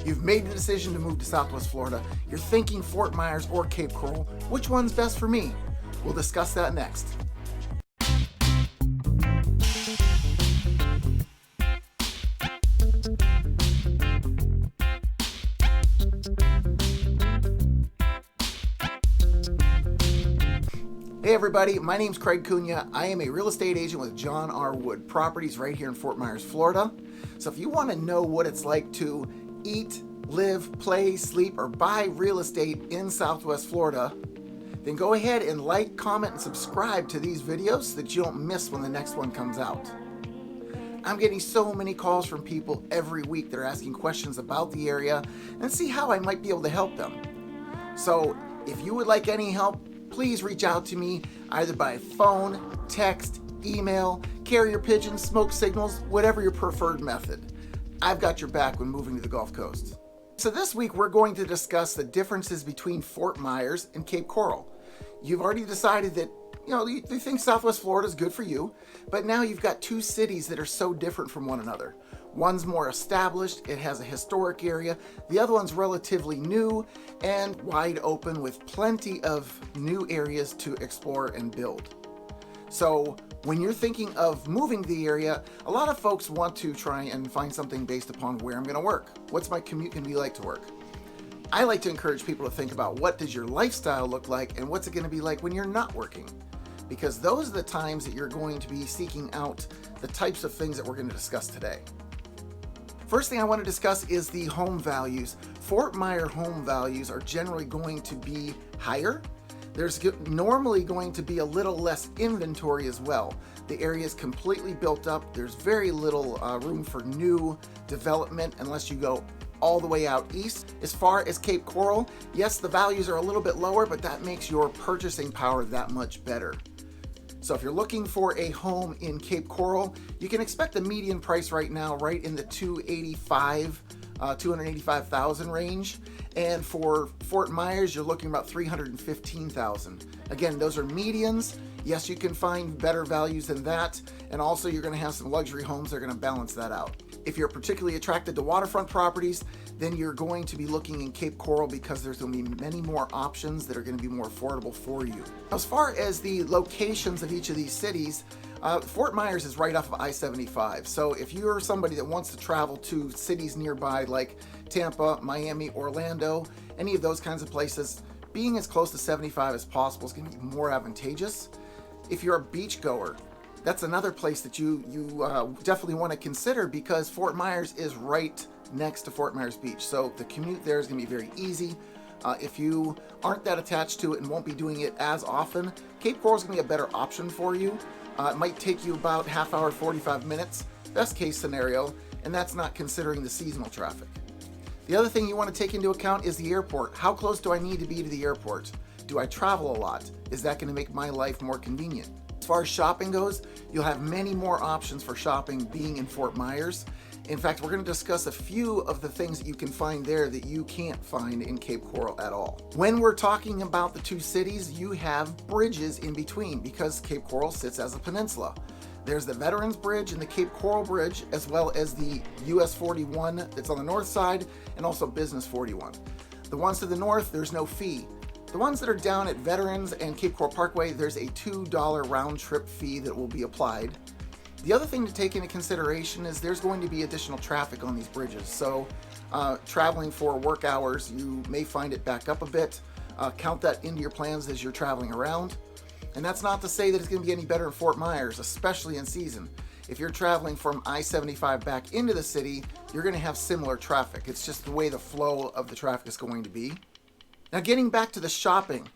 You've made the decision to move to Southwest Florida. You're thinking Fort Myers or Cape Coral. Which one's best for me? We'll discuss that next. Hey everybody, my name's Craig Cunha. I am a real estate agent with John R. Wood Properties right here in Fort Myers, Florida. So if you want to know what it's like to eat, live, play, sleep, or buy real estate in Southwest Florida, then go ahead and like, comment, and subscribe to these videos so that you don't miss when the next one comes out. I'm getting so many calls from people every week that are asking questions about the area and see how I might be able to help them. So if you would like any help, please reach out to me either by phone, text, email, carrier pigeon, smoke signals, whatever your preferred method. I've got your back when moving to the Gulf Coast. So this week we're going to discuss the differences between Fort Myers and Cape Coral. You've already decided that you think Southwest Florida is good for you, but now you've got two cities that are so different from one another. One's more established, it has a historic area. The other one's relatively new and wide open with plenty of new areas to explore and build. So when you're thinking of moving to the area, a lot of folks want to try and find something based upon where I'm going to work. What's my commute going to be like to work? I like to encourage people to think about what does your lifestyle look like and what's it going to be like when you're not working? Because those are the times that you're going to be seeking out the types of things that we're going to discuss today. First thing I want to discuss is the home values. Fort Myers home values are generally going to be higher. There's normally going to be a little less inventory as well. The area is completely built up. There's very little room for new development unless you go all the way out east. As far as Cape Coral, yes, the values are a little bit lower, but that makes your purchasing power that much better. So if you're looking for a home in Cape Coral, you can expect the median price right now right in the $285,000 range. And for Fort Myers, you're looking about $315,000. Again, those are medians. Yes, you can find better values than that. And also you're going to have some luxury homes that are going to balance that out. If you're particularly attracted to waterfront properties, then you're going to be looking in Cape Coral because there's going to be many more options that are going to be more affordable for you. As far as the locations of each of these cities, Fort Myers is right off of I-75. So if you're somebody that wants to travel to cities nearby like Tampa, Miami, Orlando, any of those kinds of places, being as close to 75 as possible is going to be more advantageous. If you're a beach goer, that's another place that you definitely want to consider because Fort Myers is right next to Fort Myers Beach. So the commute there is going to be very easy. If you aren't that attached to it and won't be doing it as often, Cape Coral is going to be a better option for you. It might take you about half hour, 45 minutes, best case scenario, and that's not considering the seasonal traffic. The other thing you want to take into account is the airport. How close do I need to be to the airport? Do I travel a lot? Is that going to make my life more convenient? As far as shopping goes, you'll have many more options for shopping being in Fort Myers. In fact, we're going to discuss a few of the things that you can find there that you can't find in Cape Coral at all. When we're talking about the two cities, you have bridges in between because Cape Coral sits as a peninsula. There's the Veterans Bridge and the Cape Coral Bridge, as well as the US 41 that's on the north side and also Business 41. The ones to the north, there's no fee. The ones that are down at Veterans and Cape Coral Parkway, there's a $2 round trip fee that will be applied. The other thing to take into consideration is there's going to be additional traffic on these bridges. So traveling for work hours, you may find it back up a bit. Count that into your plans as you're traveling around. And that's not to say that it's going to be any better in Fort Myers, especially in season. If you're traveling from I-75 back into the city, you're going to have similar traffic. It's just the way the flow of the traffic is going to be. Now getting back to the shopping.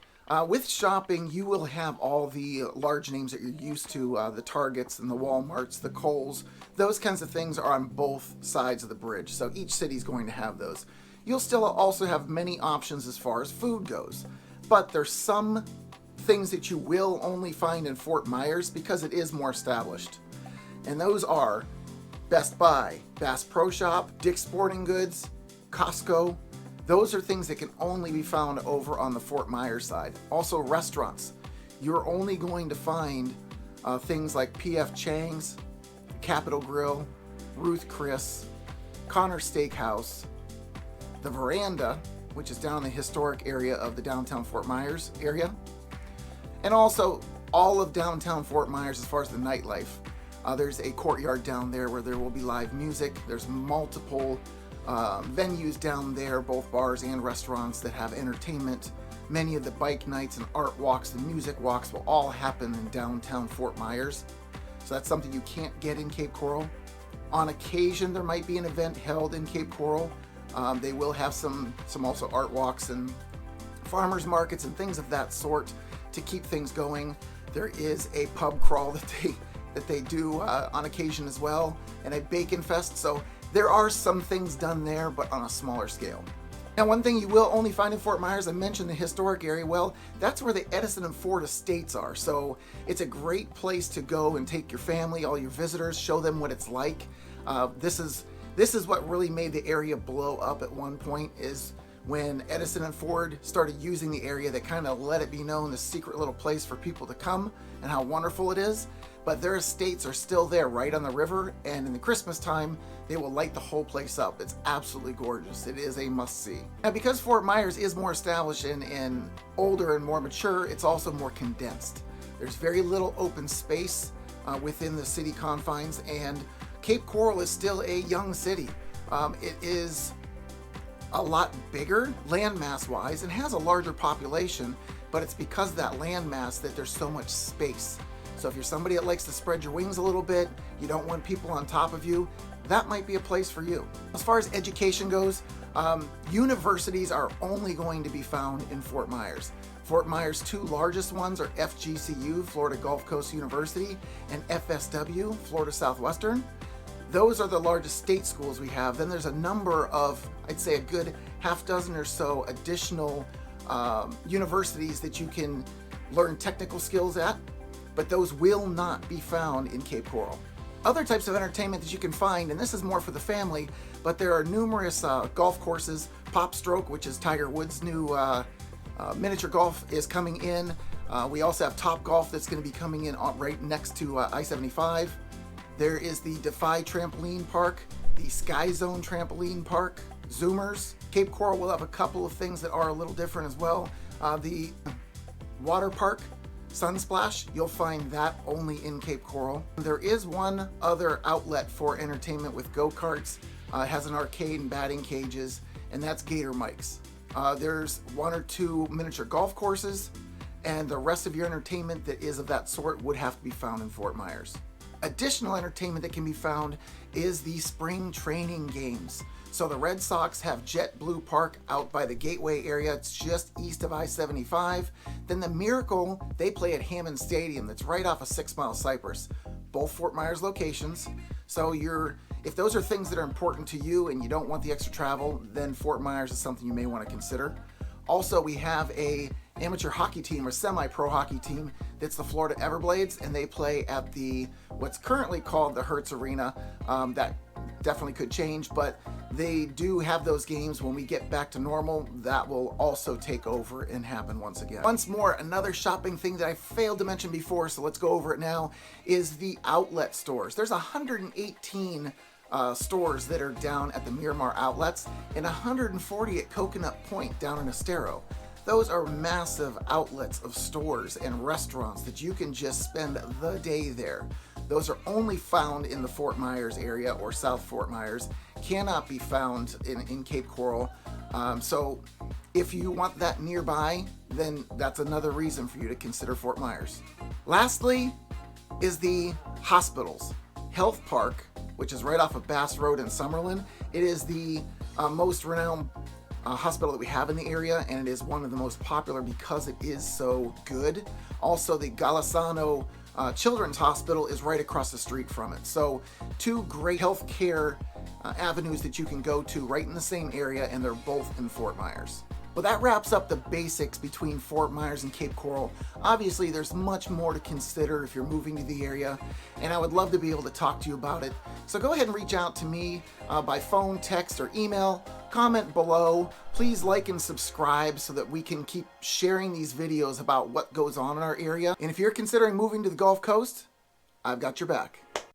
With shopping, you will have all the large names that you're used to, the Targets and the Walmarts, the Kohl's. Those kinds of things are on both sides of the bridge, so each city is going to have those. You'll still also have many options as far as food goes, but there's some things that you will only find in Fort Myers because it is more established. And those are Best Buy, Bass Pro Shop, Dick's Sporting Goods, Costco. Those are things that can only be found over on the Fort Myers side. Also restaurants. You're only going to find things like P.F. Chang's, Capitol Grill, Ruth Chris, Connor Steakhouse, the Veranda, which is down in the historic area of the downtown Fort Myers area, and also all of downtown Fort Myers as far as the nightlife. There's a courtyard down there where there will be live music. There's multiple venues down there, both bars and restaurants that have entertainment. Many of the bike nights and art walks and music walks will all happen in downtown Fort Myers. So that's something you can't get in Cape Coral. On occasion, there might be an event held in Cape Coral. They will have some also art walks and farmers markets and things of that sort to keep things going. There is a pub crawl that they do on occasion as well, and a bacon fest. So there are some things done there, but on a smaller scale. Now, one thing you will only find in Fort Myers, I mentioned the historic area. Well, that's where the Edison and Ford estates are. So it's a great place to go and take your family, all your visitors, show them what it's like. This is what really made the area blow up at one point, is when Edison and Ford started using the area. They kind of let it be known, this secret little place for people to come and how wonderful it is. But their estates are still there right on the river, and in the Christmas time, they will light the whole place up. It's absolutely gorgeous. It is a must-see. Now, because Fort Myers is more established and older and more mature, it's also more condensed. There's very little open space within the city confines, and Cape Coral is still a young city. It is a lot bigger landmass-wise and has a larger population, but it's because of that landmass that there's so much space. So if you're somebody that likes to spread your wings a little bit, you don't want people on top of you, that might be a place for you. As far as education goes, universities are only going to be found in Fort Myers. Fort Myers' two largest ones are FGCU, Florida Gulf Coast University, and FSW, Florida Southwestern. Those are the largest state schools we have. Then there's a number of, I'd say a good half dozen or so additional universities that you can learn technical skills at, but those will not be found in Cape Coral. Other types of entertainment that you can find, and this is more for the family, but there are numerous golf courses. Pop Stroke, which is Tiger Woods' new miniature golf, is coming in. We also have Top Golf that's going to be coming in right next to I-75. There is the Defy Trampoline Park, the Sky Zone Trampoline Park, Zoomers. Cape Coral will have a couple of things that are a little different as well. The water park, Sunsplash, you'll find that only in Cape Coral. There is one other outlet for entertainment with go-karts. It has an arcade and batting cages, and that's Gator Mike's. There's one or two miniature golf courses, and the rest of your entertainment that is of that sort would have to be found in Fort Myers. Additional entertainment that can be found is the spring training games. So the Red Sox have JetBlue Park out by the Gateway area. It's just east of I-75. Then the Miracle, they play at Hammond Stadium. That's right off of 6 Mile Cypress. Both Fort Myers locations. So if those are things that are important to you and you don't want the extra travel, then Fort Myers is something you may want to consider. Also, we have a amateur hockey team or semi-pro hockey team that's the Florida Everblades, and they play at what's currently called the Hertz Arena. That definitely could change, but they do have those games. When we get back to normal, that will also take over and happen once again. Once more, another shopping thing that I failed to mention before, so let's go over it now, is the outlet stores. There's 118 stores that are down at the Miramar outlets and 140 at Coconut Point down in Estero. Those are massive outlets of stores and restaurants that you can just spend the day there. Those are only found in the Fort Myers area or South Fort Myers, cannot be found in Cape Coral. So if you want that nearby, then that's another reason for you to consider Fort Myers. Lastly is the hospitals. Health Park, which is right off of Bass Road in Summerlin. It is the most renowned hospital that we have in the area, and it is one of the most popular because it is so good. Also, the Golisano Children's Hospital is right across the street from it. So two great healthcare avenues that you can go to right in the same area, and they're both in Fort Myers. Well, that wraps up the basics between Fort Myers and Cape Coral. Obviously, there's much more to consider if you're moving to the area, and I would love to be able to talk to you about it. So go ahead and reach out to me by phone, text, or email. Comment below. Please like and subscribe so that we can keep sharing these videos about what goes on in our area. And if you're considering moving to the Gulf Coast, I've got your back.